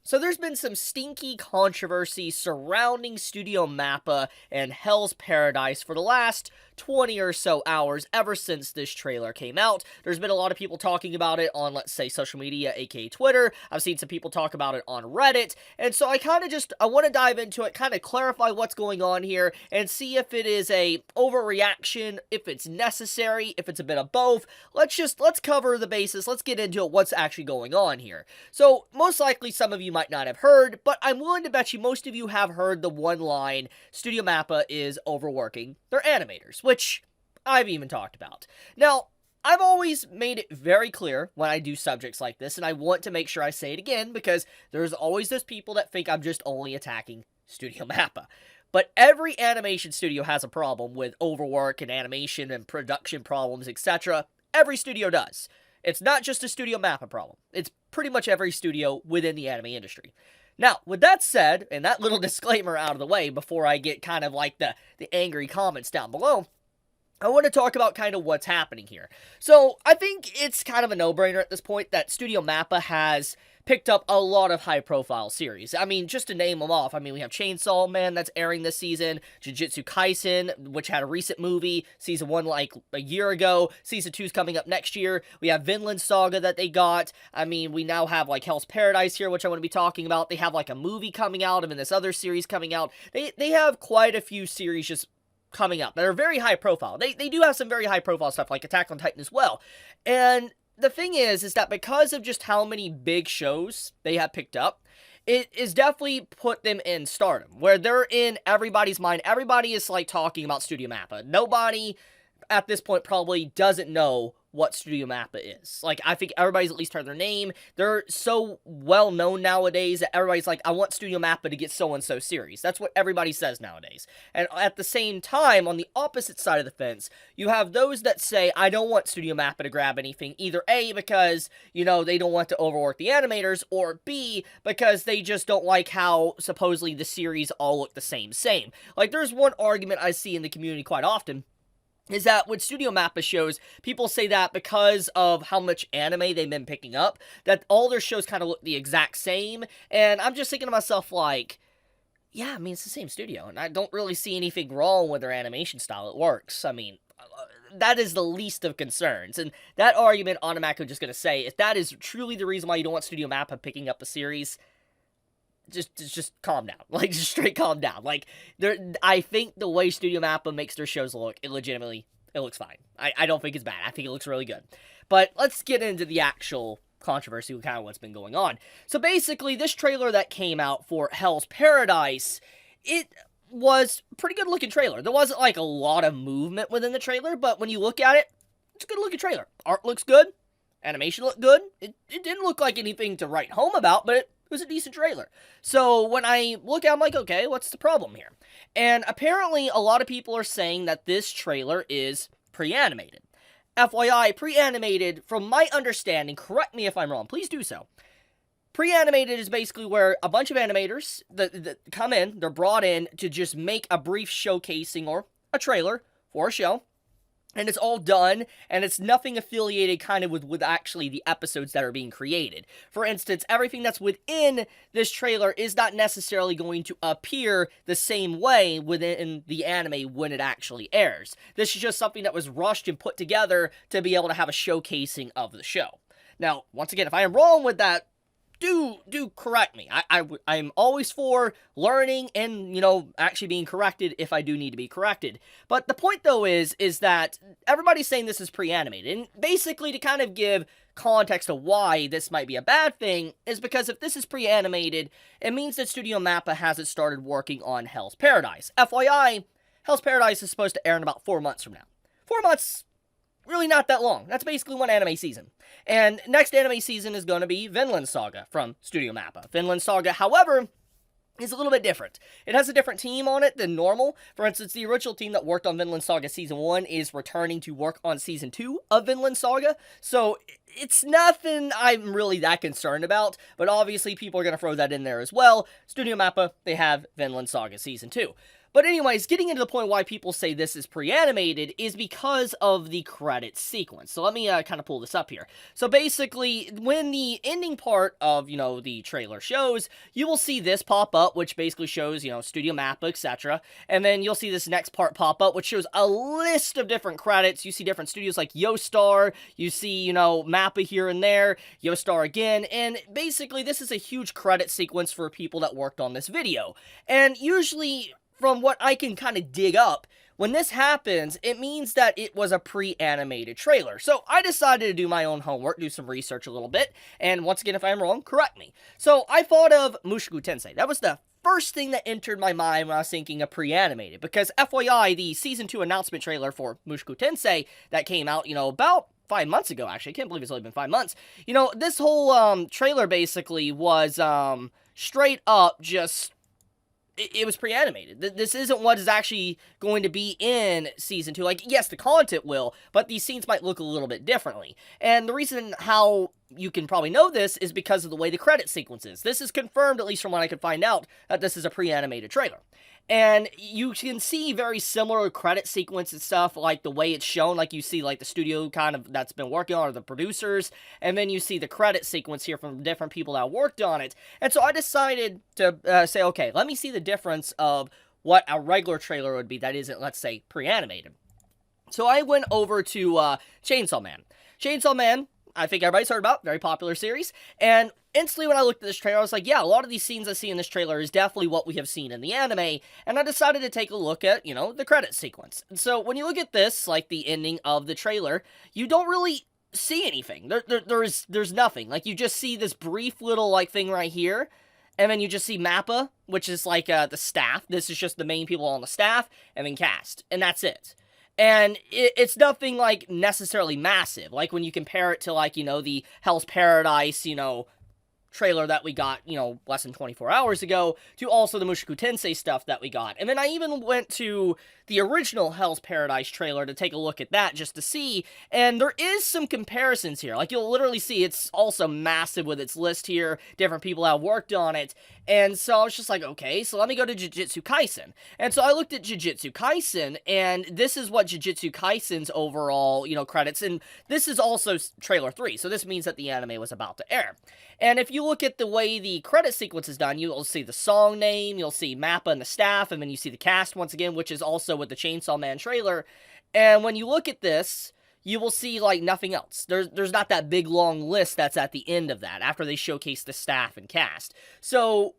So there's been some stinky controversy surrounding Studio MAPPA and Hell's Paradise for the last 20 or so hours ever since this trailer came out. There's been a lot of people talking about it on, let's say, social media, aka Twitter. I've seen some people talk about it on Reddit, and so I want to dive into it, kind of clarify what's going on here, and see if it is a overreaction, if it's necessary, if it's a bit of both. Let's cover the basis, let's get into it, what's actually going on here. So, most likely some of you might not have heard, but I'm willing to bet you most of you have heard the one line, Studio MAPPA is overworking their animators, which I've even talked about. Now, I've always made it very clear when I do subjects like this, and I want to make sure I say it again, because there's always those people that think I'm just only attacking Studio MAPPA. But every animation studio has a problem with overwork and animation and production problems, etc. Every studio does. It's not just a Studio MAPPA problem. It's pretty much every studio within the anime industry. Now, with that said, and that little disclaimer out of the way before I get kind of like the angry comments down below, I want to talk about kind of what's happening here. So, I think it's kind of a no-brainer at this point that Studio MAPPA has picked up a lot of high-profile series. I mean, just to name them off, I mean, we have Chainsaw Man that's airing this season, Jujutsu Kaisen, which had a recent movie, Season 1 like a year ago, Season 2's coming up next year, we have Vinland Saga that they got, I mean, we now have like Hell's Paradise here, which I want to be talking about, they have like a movie coming out, and then this other series coming out, they have quite a few series just coming up that are very high profile. They do have some very high profile stuff, like Attack on Titan as well, and the thing is that because of just how many big shows they have picked up, it is definitely put them in stardom, where they're in everybody's mind. Everybody is, like, talking about Studio MAPPA. Nobody, at this point, probably doesn't know what Studio MAPPA is. Like, I think everybody's at least heard their name. They're so well known nowadays that everybody's like, I want Studio MAPPA to get so-and-so series. That's what everybody says nowadays. And at the same time, on the opposite side of the fence, you have those that say, I don't want Studio MAPPA to grab anything, either A, because, you know, they don't want to overwork the animators, or B, because they just don't like how, supposedly, the series all look the same. Like, there's one argument I see in the community quite often, is that with Studio MAPPA shows, people say that because of how much anime they've been picking up, that all their shows kind of look the exact same, and I'm just thinking to myself, like, yeah, I mean, it's the same studio, and I don't really see anything wrong with their animation style. It works. I mean, that is the least of concerns, and that argument, automatically just going to say, if that is truly the reason why you don't want Studio MAPPA picking up a series, just calm down. Like, just straight calm down. Like, I think the way Studio MAPPA makes their shows look, it looks fine. I don't think it's bad. I think it looks really good. But let's get into the actual controversy with kind of what's been going on. So basically, this trailer that came out for Hell's Paradise, it was a pretty good looking trailer. There wasn't like a lot of movement within the trailer, but when you look at it, it's a good looking trailer. Art looks good. Animation looked good. It didn't look like anything to write home about, but it was a decent trailer. So when I look at it, I'm like, okay, what's the problem here? And apparently a lot of people are saying that this trailer is pre-animated. FYI, pre-animated, from my understanding, correct me if I'm wrong, please do so. Pre-animated is basically where a bunch of animators that come in, they're brought in to just make a brief showcasing or a trailer for a show. And it's all done, and it's nothing affiliated kind of with actually the episodes that are being created. For instance, everything that's within this trailer is not necessarily going to appear the same way within the anime when it actually airs. This is just something that was rushed and put together to be able to have a showcasing of the show. Now, once again, if I am wrong with that, do correct me. I'm always for learning and, you know, actually being corrected if I do need to be corrected. But the point, though, is that everybody's saying this is pre-animated. And basically, to kind of give context to why this might be a bad thing, is because if this is pre-animated, it means that Studio MAPPA hasn't started working on Hell's Paradise. FYI, Hell's Paradise is supposed to air in about 4 months from now. 4 months, really not that long. That's basically one anime season. And next anime season is going to be Vinland Saga from Studio MAPPA. Vinland Saga, however, is a little bit different. It has a different team on it than normal. For instance, the original team that worked on Vinland Saga Season 1 is returning to work on Season 2 of Vinland Saga. So it's nothing I'm really that concerned about, but obviously people are going to throw that in there as well. Studio MAPPA, they have Vinland Saga Season 2. But anyways, getting into the point why people say this is pre-animated is because of the credits sequence. So let me kind of pull this up here. So basically, when the ending part of, the trailer shows, you will see this pop up, which basically shows, Studio MAPPA, etc. And then you'll see this next part pop up, which shows a list of different credits. You see different studios like Yostar, you see, MAPPA here and there, Yostar again, and basically this is a huge credit sequence for people that worked on this video. And usually, from what I can kind of dig up, when this happens, it means that it was a pre-animated trailer. So I decided to do my own homework, do some research a little bit, and once again, if I'm wrong, correct me. So I thought of Mushoku Tensei. That was the first thing that entered my mind when I was thinking of pre-animated, because FYI, the Season 2 announcement trailer for Mushoku Tensei that came out, about 5 months ago, actually. I can't believe it's only been 5 months. This whole trailer basically was straight up just... It was pre-animated. This isn't what is actually going to be in Season 2. Like, yes, the content will, but these scenes might look a little bit differently. And the reason how you can probably know this is because of the way the credit sequence is. This is confirmed, at least from what I could find out, that this is a pre-animated trailer. And you can see very similar credit sequence and stuff, like the way it's shown, like you see like the studio kind of that's been working on, or the producers, and then you see the credit sequence here from different people that worked on it. And so I decided to say, okay, let me see the difference of what a regular trailer would be that isn't, let's say, pre-animated. So I went over to Chainsaw Man. Chainsaw Man, I think everybody's heard about, very popular series, and instantly when I looked at this trailer, I was like, yeah, a lot of these scenes I see in this trailer is definitely what we have seen in the anime, and I decided to take a look at, the credit sequence. And so when you look at this, like the ending of the trailer, you don't really see anything. There's nothing. Like, you just see this brief little, like, thing right here, and then you just see MAPPA, which is, like, the staff. This is just the main people on the staff, and then cast, and that's it. And it's nothing, like, necessarily massive. Like, when you compare it to, like, the Hell's Paradise, trailer that we got, less than 24 hours ago, to also the Mushoku Tensei stuff that we got. And then I even went to the original Hell's Paradise trailer to take a look at that just to see, and there is some comparisons here. Like, you'll literally see it's also massive with its list here, different people have worked on it, and so I was just like, okay, so let me go to Jujutsu Kaisen. And so I looked at Jujutsu Kaisen, and this is what Jujutsu Kaisen's overall, credits, and this is also trailer 3, so this means that the anime was about to air. And if you look at the way the credit sequence is done, you'll see the song name, you'll see MAPPA and the staff, and then you see the cast once again, which is also with the Chainsaw Man trailer. And when you look at this, you will see, like, nothing else. There's not that big, long list that's at the end of that, after they showcase the staff and cast. So,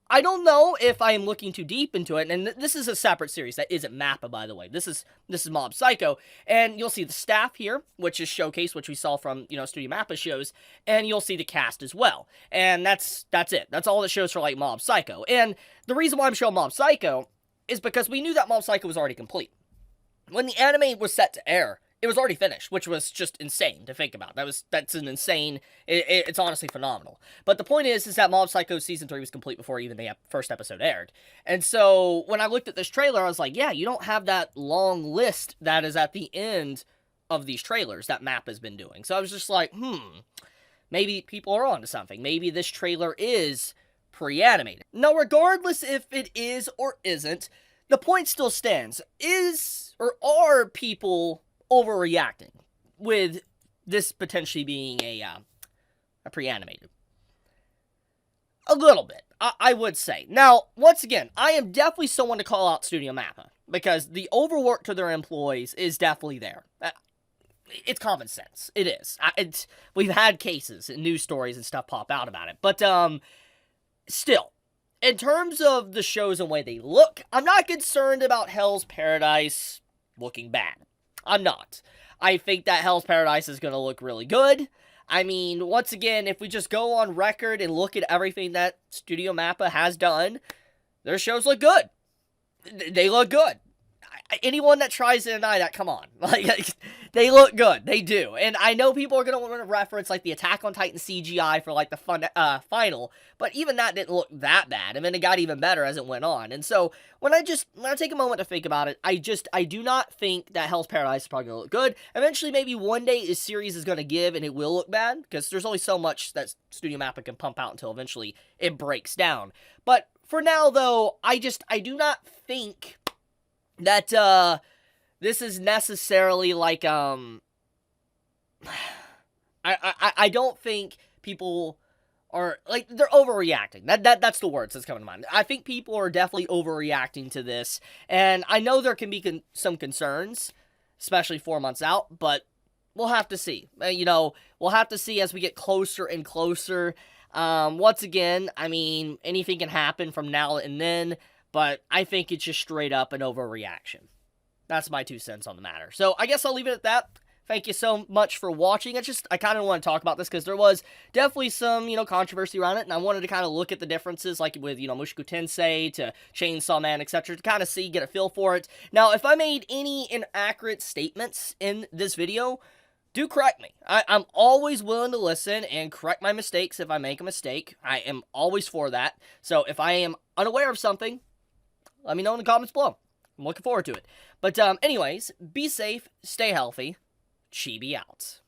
I don't know if I am looking too deep into it, and this is a separate series that isn't MAPPA, by the way. This is Mob Psycho, and you'll see the staff here, which is showcased, which we saw from, Studio MAPPA shows, and you'll see the cast as well. And that's it. That's all it shows for, like, Mob Psycho. And the reason why I'm showing Mob Psycho is because we knew that Mob Psycho was already complete. When the anime was set to air, it was already finished, which was just insane to think about. That's an insane, it's honestly phenomenal. But the point is that Mob Psycho Season 3 was complete before even the first episode aired. And so, when I looked at this trailer, I was like, yeah, you don't have that long list that is at the end of these trailers that MAPPA has been doing. So I was just like, maybe people are onto something. Maybe this trailer is pre-animated. Now, regardless if it is or isn't, the point still stands. Are people overreacting with this potentially being a pre-animated? A little bit, I would say. Now, once again, I am definitely someone to call out Studio MAPPA, because the overwork to their employees is definitely there. It's common sense. It is. We've had cases and news stories and stuff pop out about it. But, still, in terms of the shows and the way they look, I'm not concerned about Hell's Paradise looking bad. I'm not. I think that Hell's Paradise is going to look really good. I mean, once again, if we just go on record and look at everything that Studio MAPPA has done, their shows look good. They look good. anyone that tries to deny that, come on. Like, they look good. They do. And I know people are going to want to reference, like, the Attack on Titan CGI for, like, the final, but even that didn't look that bad. And then it got even better as it went on. And so, when I take a moment to think about it, I do not think that Hell's Paradise is probably going to look good. Eventually, maybe one day this series is going to give and it will look bad, because there's only so much that Studio MAPPA can pump out until eventually it breaks down. But for now, though, I do not think that this is necessarily like I don't think people are like, they're overreacting. That's the words that's coming to mind. I think people are definitely overreacting to this, and I know there can be some concerns, especially 4 months out, but we'll have to see. We'll have to see as we get closer and closer. Once again, I mean, anything can happen from now and then, but I think it's just straight up an overreaction. That's my 2 cents on the matter. So I guess I'll leave it at that. Thank you so much for watching. I kind of want to talk about this because there was definitely some, controversy around it, and I wanted to kind of look at the differences, like with, Mushoku Tensei to Chainsaw Man, etc., to kind of get a feel for it. Now, if I made any inaccurate statements in this video, do correct me. I'm always willing to listen and correct my mistakes if I make a mistake. I am always for that. So if I am unaware of something, let me know in the comments below. I'm looking forward to it. But anyways, be safe, stay healthy. Chibi out.